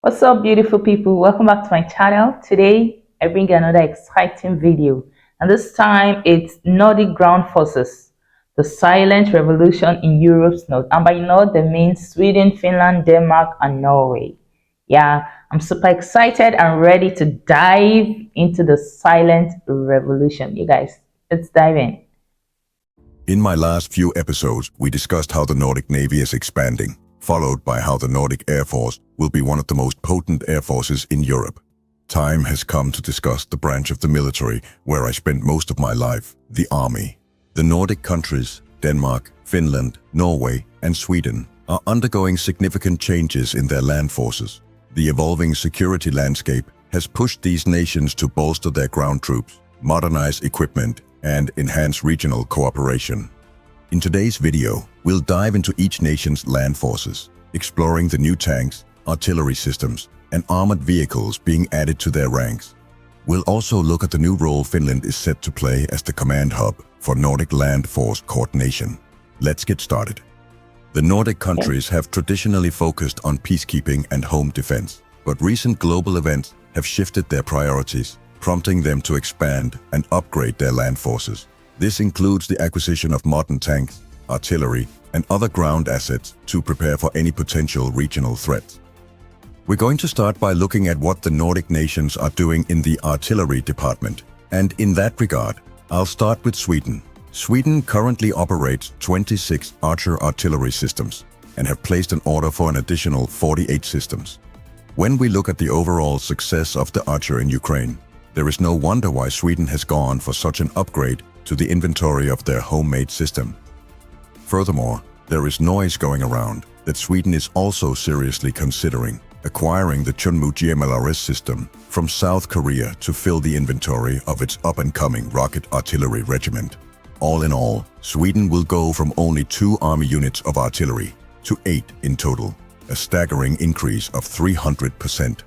What's up, beautiful people? Welcome back to my channel. Today, I bring you another exciting video, and this time it's Nordic ground forces, the silent revolution in Europe's north. And by north, they mean Sweden, Finland, Denmark, and Norway. Yeah, I'm super excited and ready to dive into the silent revolution. You guys, let's dive in. In my last few episodes, we discussed how the Nordic Navy is expanding, followed by how the Nordic Air Force will be one of the most potent air forces in Europe. Time has come to discuss the branch of the military where I spent most of my life, the army. The Nordic countries, Denmark, Finland, Norway, and Sweden, are undergoing significant changes in their land forces. The evolving security landscape has pushed these nations to bolster their ground troops, modernize equipment, and enhance regional cooperation. In today's video, we'll dive into each nation's land forces, exploring the new tanks, artillery systems, and armored vehicles being added to their ranks. We'll also look at the new role Finland is set to play as the command hub for Nordic land force coordination. Let's get started. The Nordic countries have traditionally focused on peacekeeping and home defense, but recent global events have shifted their priorities, prompting them to expand and upgrade their land forces. This includes the acquisition of modern tanks, artillery, and other ground assets to prepare for any potential regional threats. We're going to start by looking at what the Nordic nations are doing in the artillery department. And in that regard, I'll start with Sweden. Sweden currently operates 26 Archer artillery systems and have placed an order for an additional 48 systems. When we look at the overall success of the Archer in Ukraine, there is no wonder why Sweden has gone for such an upgrade to the inventory of their homemade system. Furthermore, there is noise going around that Sweden is also seriously considering acquiring the 𝐋𝐈𝐊𝐄 𝐒𝐂𝐑𝐈𝐁 system from South Korea to fill the inventory of its up-and-coming rocket artillery regiment. All in all, Sweden will go from only 2 army units of artillery to 8 in total, a staggering increase of 300%.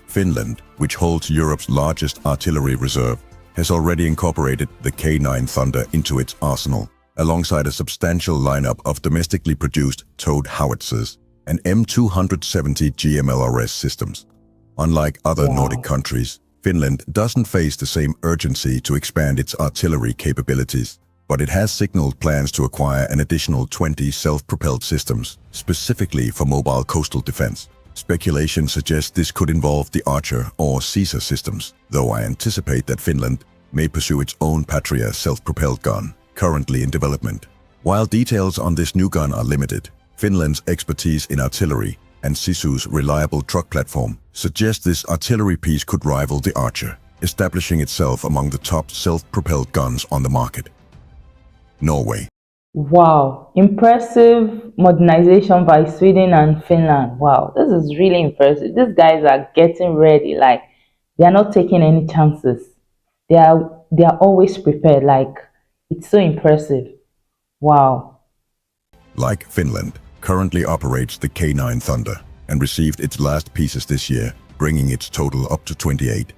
Finland, which holds Europe's largest artillery reserve, has already incorporated the K9 Thunder into its arsenal, alongside a substantial lineup of domestically produced towed howitzers and M270 GMLRS systems. Unlike other Nordic countries, Finland doesn't face the same urgency to expand its artillery capabilities, but it has signaled plans to acquire an additional 20 self-propelled systems, specifically for mobile coastal defense. Speculation suggests this could involve the Archer or 𝐒𝐒𝐿 systems, though I anticipate that Finland may pursue its own Patria self-propelled gun, currently in development. While details on this new gun are limited, Finland's expertise in artillery and 𝐒𝐿's reliable truck platform suggest this artillery piece could rival the Archer, establishing itself among the top self-propelled guns on the market. Norway. Wow, impressive modernization by Sweden and Finland. Wow, this is really impressive. These guys are getting ready, like they are not taking any chances. They are always prepared. Like, it's so impressive. Wow. Like Finland, currently operates the K9 Thunder and received its last pieces this year, bringing its total up to 28.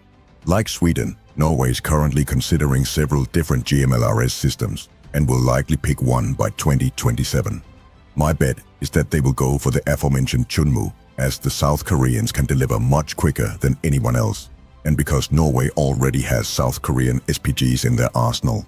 Like Sweden, Norway is currently considering several different GMLRS systems and will likely pick one by 2027. My bet is that they will go for the aforementioned 𝐋𝐈𝐿𝐿, as the South Koreans can deliver much quicker than anyone else, and because Norway already has South Korean SPGs in their arsenal.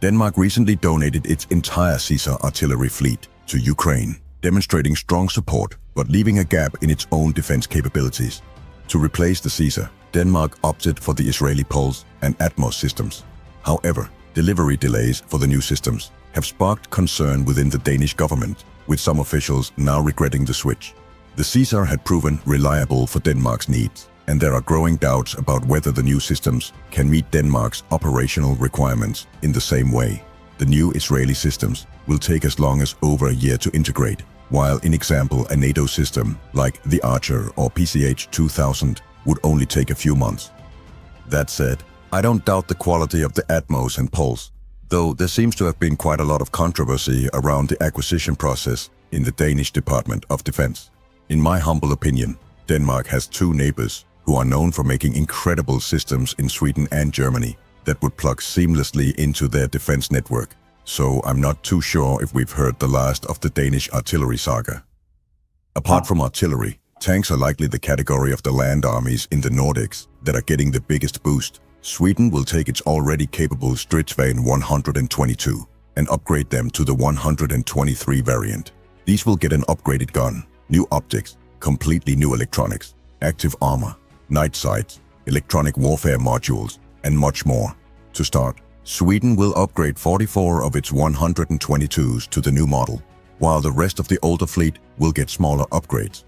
Denmark recently donated its entire 𝐒𝐒𝐿 artillery fleet to Ukraine, demonstrating strong support but leaving a gap in its own defense capabilities. To replace the 𝐒𝐒𝐿, Denmark opted for the Israeli Pulse and Atmos systems. However, delivery delays for the new systems have sparked concern within the Danish government, with some officials now regretting the switch. The 𝐒𝐒𝐿 had proven reliable for Denmark's needs, and there are growing doubts about whether the new systems can meet Denmark's operational requirements in the same way. The new Israeli systems will take as long as over a year to integrate, while in example a NATO system like the Archer or PCH 2000 would only take a few months. That said, I don't doubt the quality of the Atmos and Pulse, though there seems to have been quite a lot of controversy around the acquisition process in the Danish Department of Defense. In my humble opinion, Denmark has 2 neighbors who are known for making incredible systems in Sweden and Germany that would plug seamlessly into their defense network, so I'm not too sure if we've heard the last of the Danish artillery saga. Apart from artillery, Tanks are likely the category of the land armies in the Nordics that are getting the biggest boost. Sweden will take its already capable stridsvagn 122 and upgrade them to the 123 variant. These will get an upgraded gun, new optics, completely new electronics, active armor, night sights, electronic warfare modules, and much more. To start, Sweden will upgrade 44 of its 122s to the new model, while the rest of the older fleet will get smaller upgrades.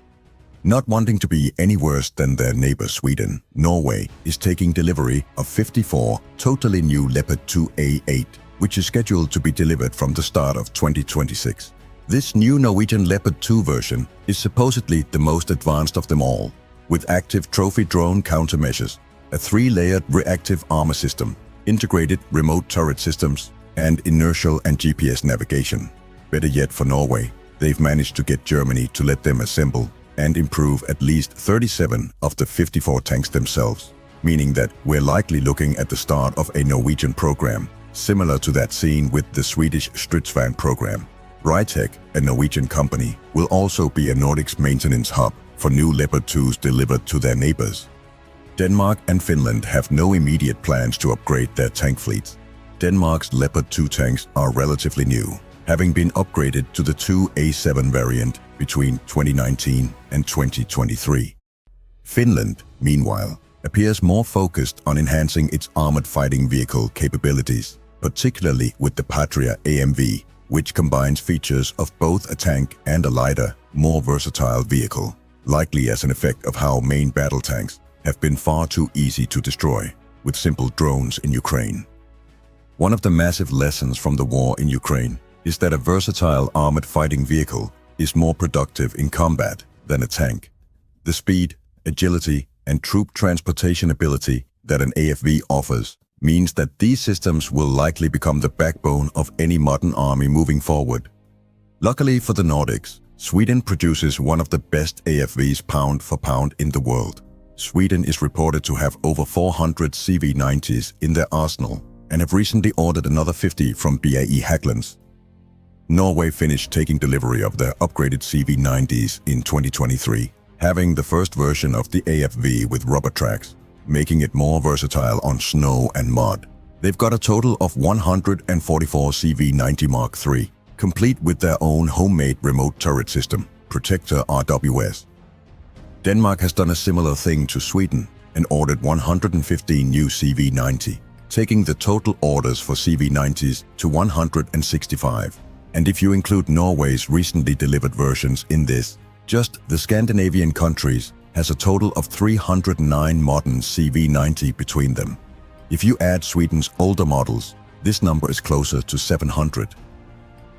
Not wanting to be any worse than their neighbor Sweden, Norway is taking delivery of 54 totally new Leopard 2A8, which is scheduled to be delivered from the start of 2026. This new Norwegian Leopard 2 version is supposedly the most advanced of them all, with active trophy drone countermeasures, a 3-layered reactive armor system, integrated remote turret systems, and inertial and GPS navigation. Better yet for Norway, they've managed to get Germany to let them assemble and improve at least 37 of the 54 tanks themselves, meaning that we're likely looking at the start of a Norwegian program, similar to that seen with the Swedish stridsvagn program. Ritech, a Norwegian company, will also be a Nordic's maintenance hub for new Leopard 2s delivered to their neighbors. Denmark and Finland have no immediate plans to upgrade their tank fleets. Denmark's Leopard 2 tanks are relatively new, having been upgraded to the 2A7 variant between 2019 and 2023. Finland, meanwhile, appears more focused on enhancing its armored fighting vehicle capabilities, particularly with the Patria AMV, which combines features of both a tank and a lighter, more versatile vehicle, likely as an effect of how main battle tanks have been far too easy to destroy with simple drones in Ukraine. One of the massive lessons from the war in Ukraine is that a versatile armored fighting vehicle is more productive in combat than a tank. The speed, agility, and troop transportation ability that an AFV offers means that these systems will likely become the backbone of any modern army moving forward. Luckily for the Nordics, Sweden produces one of the best AFVs pound for pound in the world. Sweden is reported to have over 400 CV90s in their arsenal and have recently ordered another 50 from BAE Hägglunds. Norway finished taking delivery of their upgraded CV90s in 2023, having the first version of the AFV with rubber tracks, making it more versatile on snow and mud. They've got a total of 144 CV90 Mark III, complete with their own homemade remote turret system, Protector RWS. Denmark has done a similar thing to Sweden and ordered 115 new CV90, taking the total orders for CV90s to 165. And if you include Norway's recently delivered versions in this, just the Scandinavian countries has a total of 309 modern CV90 between them. If you add Sweden's older models, this number is closer to 700.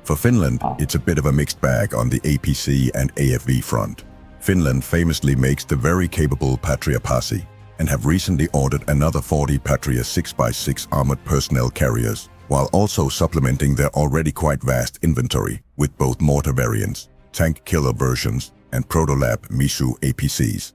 For Finland, it's a bit of a mixed bag on the APC and AFV front. Finland famously makes the very capable Patria Pasi and have recently ordered another 40 Patria 6x6 armored personnel carriers, while also supplementing their already quite vast inventory with both mortar variants, tank killer versions, and Protolab Misu APCs.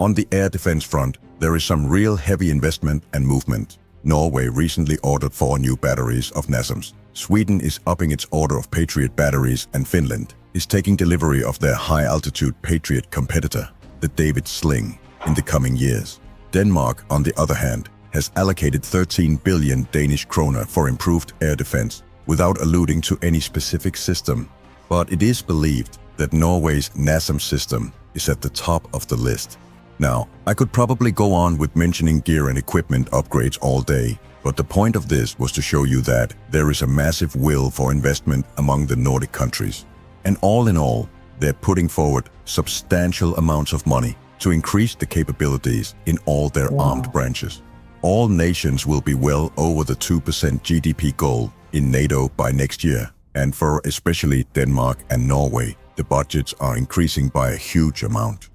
On the air defense front, there is some real heavy investment and movement. Norway recently ordered 4 new batteries of NASAMS. Sweden is upping its order of Patriot batteries, and Finland is taking delivery of their high-altitude Patriot competitor, the David Sling, in the coming years. Denmark, on the other hand, has allocated 13 billion Danish kroner for improved air defense, without alluding to any specific system. But it is believed that Norway's NASAMS system is at the top of the list. Now, I could probably go on with mentioning gear and equipment upgrades all day, but the point of this was to show you that there is a massive will for investment among the Nordic countries. And all in all, they're putting forward substantial amounts of money to increase the capabilities in all their armed branches. All nations will be well over the 2% GDP goal in NATO by next year. And for especially Denmark and Norway, the budgets are increasing by a huge amount.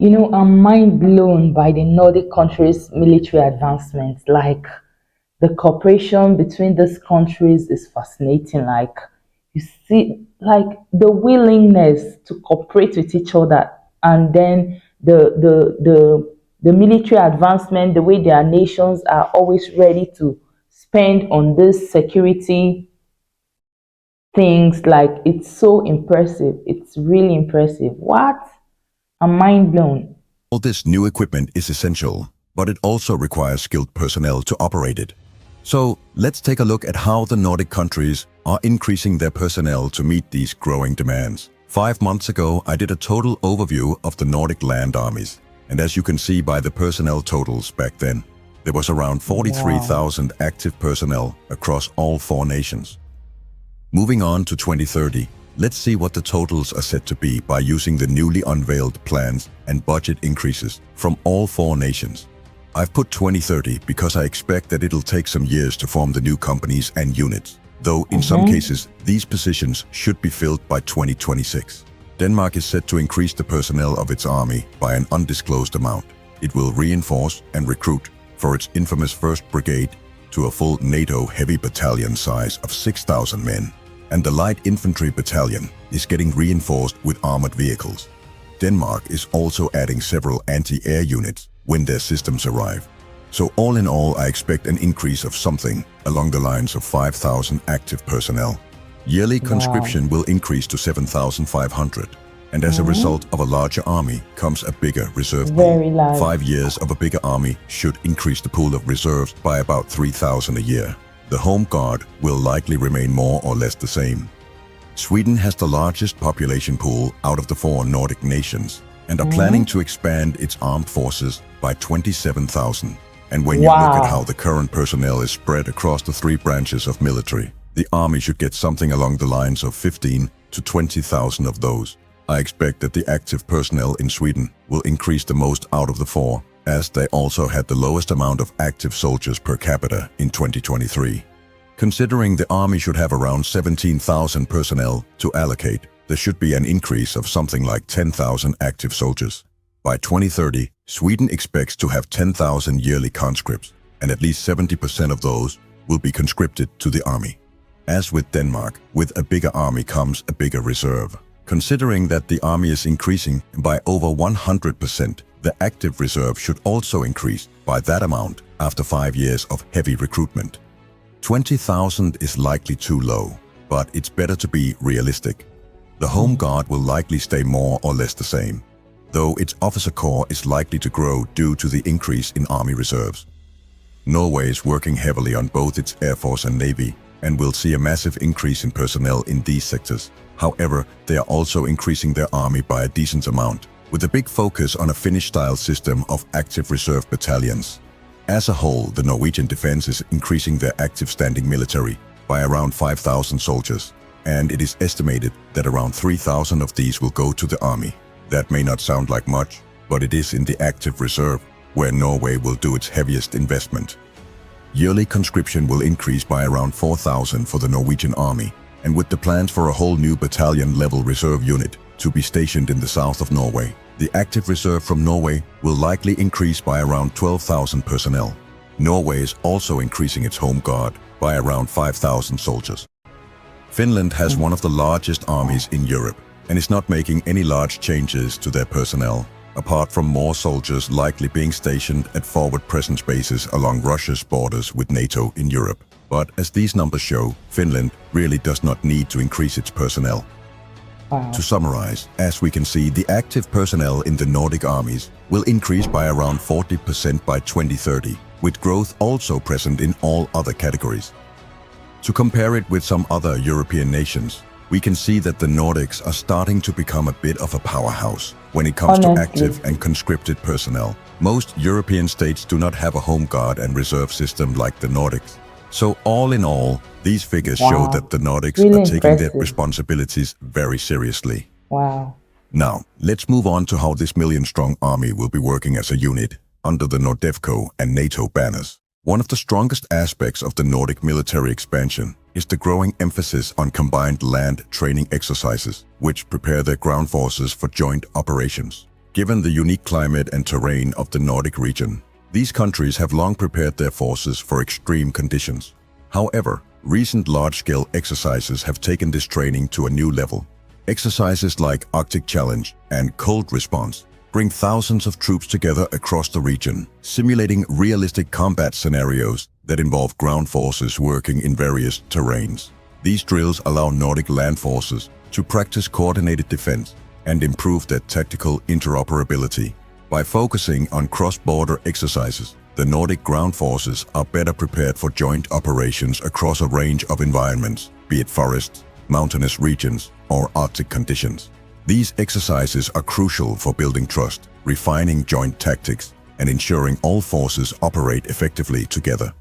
I'm mind blown by the Nordic countries' military advancements. Like, the cooperation between these countries is fascinating. Like, you see, like the willingness to cooperate with each other, and then the military advancement, the way their nations are always ready to spend on this security things like it's so impressive. It's really impressive. What? I'm mind blown. All this new equipment is essential, but it also requires skilled personnel to operate it. So let's take a look at how the Nordic countries are increasing their personnel to meet these growing demands. 5 months ago, I did a total overview of the Nordic land armies. And as you can see by the personnel totals back then, there was around 43,000 active personnel across all 4 nations. Moving on to 2030, let's see what the totals are set to be by using the newly unveiled plans and budget increases from all 4 nations. I've put 2030 because I expect that it'll take some years to form the new companies and units, though in some cases, these positions should be filled by 2026. Denmark is set to increase the personnel of its army by an undisclosed amount. It will reinforce and recruit for its infamous 1st Brigade to a full NATO heavy battalion size of 6,000 men. And the light infantry battalion is getting reinforced with armored vehicles. Denmark is also adding several anti-air units when their systems arrive. So all in all, I expect an increase of something along the lines of 5,000 active personnel. Yearly conscription will increase to 7,500. And as a result of a larger army comes a bigger reserve pool. Very large. 5 years of a bigger army should increase the pool of reserves by about 3,000 a year. The Home Guard will likely remain more or less the same. Sweden has the largest population pool out of the 4 Nordic nations and are planning to expand its armed forces by 27,000. And when you look at how the current personnel is spread across the 3 branches of military, the army should get something along the lines of 15 to 20,000 of those. I expect that the active personnel in Sweden will increase the most out of the 4, as they also had the lowest amount of active soldiers per capita in 2023. Considering the army should have around 17,000 personnel to allocate, there should be an increase of something like 10,000 active soldiers. By 2030, Sweden expects to have 10,000 yearly conscripts, and at least 70% of those will be conscripted to the army. As with Denmark, with a bigger army comes a bigger reserve. Considering that the army is increasing by over 100%, the active reserve should also increase by that amount after 5 years of heavy recruitment. 20,000 is likely too low, but it's better to be realistic. The Home Guard will likely stay more or less the same, though its officer corps is likely to grow due to the increase in army reserves. Norway is working heavily on both its Air Force and Navy, and will see a massive increase in personnel in these sectors. However, they are also increasing their army by a decent amount, with a big focus on a Finnish-style system of active reserve battalions. As a whole, the Norwegian defense is increasing their active standing military by around 5,000 soldiers, and it is estimated that around 3,000 of these will go to the army. That may not sound like much, but it is in the active reserve where Norway will do its heaviest investment. Yearly conscription will increase by around 4,000 for the Norwegian army, and with the plans for a whole new battalion-level reserve unit to be stationed in the south of Norway, the active reserve from Norway will likely increase by around 12,000 personnel. Norway is also increasing its Home Guard by around 5,000 soldiers. Finland has one of the largest armies in Europe and is not making any large changes to their personnel, apart from more soldiers likely being stationed at forward presence bases along Russia's borders with NATO in Europe. But as these numbers show, Finland really does not need to increase its personnel. To summarize, as we can see, the active personnel in the Nordic armies will increase by around 40% by 2030, with growth also present in all other categories. To compare it with some other European nations, we can see that the Nordics are starting to become a bit of a powerhouse when it comes to active and conscripted personnel. Most European states do not have a Home Guard and reserve system like the Nordics. So all in all, these figures show that the Nordics are taking their responsibilities very seriously. Now, let's move on to how this million-strong army will be working as a unit under the NORDEFCO and NATO banners. One of the strongest aspects of the Nordic military expansion is the growing emphasis on combined land training exercises, which prepare their ground forces for joint operations. Given the unique climate and terrain of the Nordic region, these countries have long prepared their forces for extreme conditions. However, recent large-scale exercises have taken this training to a new level. Exercises like Arctic Challenge and Cold Response bring thousands of troops together across the region, simulating realistic combat scenarios that involve ground forces working in various terrains. These drills allow Nordic land forces to practice coordinated defense and improve their tactical interoperability. By focusing on cross-border exercises, the Nordic ground forces are better prepared for joint operations across a range of environments, be it forests, mountainous regions, or Arctic conditions. These exercises are crucial for building trust, refining joint tactics, and ensuring all forces operate effectively together.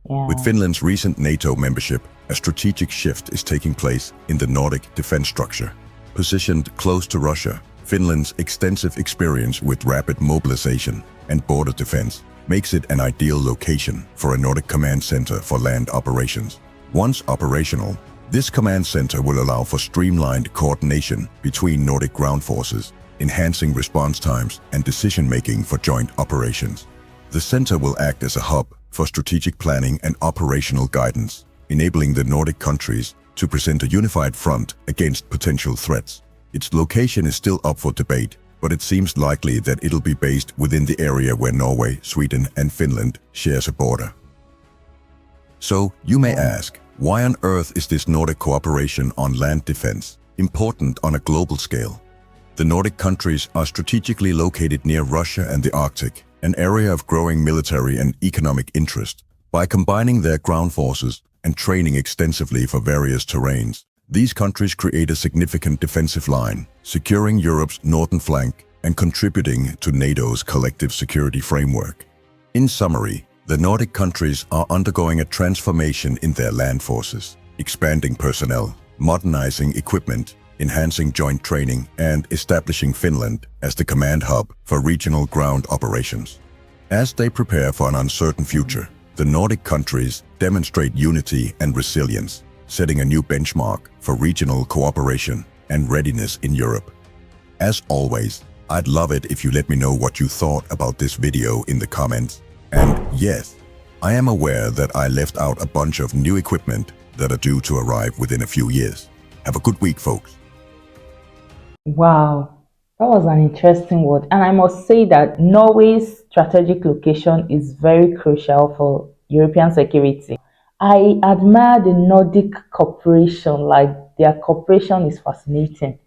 With Yeah. Finland's recent NATO membership, a strategic shift is taking place in the Nordic defense structure. Positioned close to Russia, Finland's extensive experience with rapid mobilization and border defense makes it an ideal location for a Nordic command center for land operations. Once operational, this command center will allow for streamlined coordination between Nordic ground forces, enhancing response times and decision-making for joint operations. The center will act as a hub for strategic planning and operational guidance, enabling the Nordic countries to present a unified front against potential threats. Its location is still up for debate, but it seems likely that it'll be based within the area where Norway, Sweden, and Finland shares a border. So, you may ask, why on earth is this Nordic cooperation on land defense important on a global scale? The Nordic countries are strategically located near Russia and the Arctic, an area of growing military and economic interest. By combining their ground forces and training extensively for various terrains, these countries create a significant defensive line, securing Europe's northern flank and contributing to NATO's collective security framework. In summary, the Nordic countries are undergoing a transformation in their land forces, expanding personnel, modernizing equipment, enhancing joint training, and establishing Finland as the command hub for regional ground operations. As they prepare for an uncertain future, the Nordic countries demonstrate unity and resilience, setting a new benchmark for regional cooperation and readiness in Europe. As always, I'd love it if you let me know what you thought about this video in the comments. And yes, I am aware that I left out a bunch of new equipment that are due to arrive within a few years. Have a good week, folks. Wow, that was an interesting word. And I must say that Norway's strategic location is very crucial for European security. I admire the Nordic cooperation, like their cooperation is fascinating.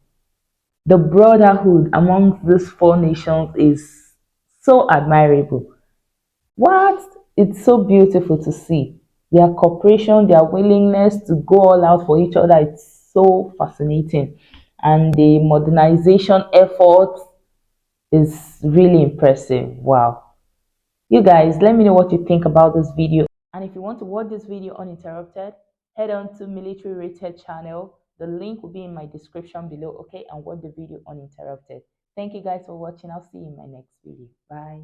The brotherhood among these four nations is so admirable. What? It's so beautiful to see. Their cooperation, their willingness to go all out for each other, it's so fascinating. And the modernization effort is really impressive. Wow. You guys, let me know what you think about this video. And if you want to watch this video uninterrupted, head on to Military Rated channel. The link will be in my description below, okay? And watch the video uninterrupted. Thank you guys for watching. I'll see you in my next video. Bye.